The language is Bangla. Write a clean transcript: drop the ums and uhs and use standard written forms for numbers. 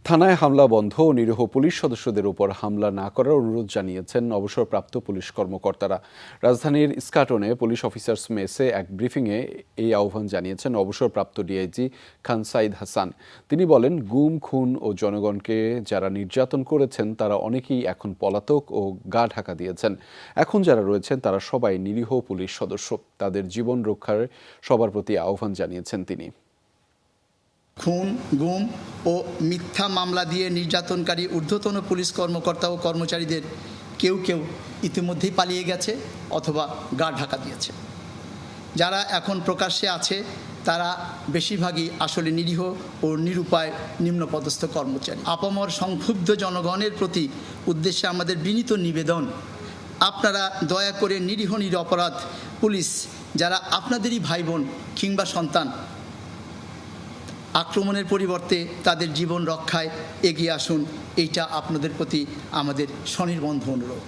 থানায় হামলা বন্ধ ও নিরীহ পুলিশ সদস্যদের উপর হামলা না করার অনুরোধ জানিয়েছেন অবসরপ্রাপ্ত পুলিশ কর্মকর্তারা। রাজধানীর ইস্কাটনে পুলিশ অফিসার্স মেসে এক ব্রিফিংয়ে এই আহ্বান জানিয়েছেন অবসরপ্রাপ্ত ডিআইজি খান সাইদ হাসান। তিনি বলেন, গুম, খুন ও জনগণকে যারা নির্যাতন করেছেন তারা অনেকেই এখন পলাতক ও গা ঢাকা দিয়েছেন। এখন যারা রয়েছেন তারা সবাই নিরীহ পুলিশ সদস্য। তাদের জীবন রক্ষার সবার প্রতি আহ্বান জানিয়েছেন তিনি। খুন, গুম ও মিথ্যা মামলা দিয়ে নির্যাতনকারী ঊর্ধ্বতন পুলিশ কর্মকর্তা ও কর্মচারীদের কেউ ইতিমধ্যেই পালিয়ে গেছে অথবা গা ঢাকা দিয়েছে। যারা এখন প্রকাশ্যে আছে তারা বেশিরভাগই আসলে নিরীহ ও নিরুপায় নিম্নপদস্থ কর্মচারী। আপামর সংক্ষুব্ধ জনগণের প্রতি উদ্দেশ্যে আমাদের বিনীত নিবেদন, আপনারা দয়া করে নিরীহ নিরপরাধ পুলিশ যারা আপনাদেরই ভাই বোন কিংবা সন্তান, আক্রমণের পরিবর্তে তাদের জীবন রক্ষায় এগিয়ে আসুন। এইটা আপনাদের প্রতি আমাদের স্বনির্বন্ধ অনুরোধ।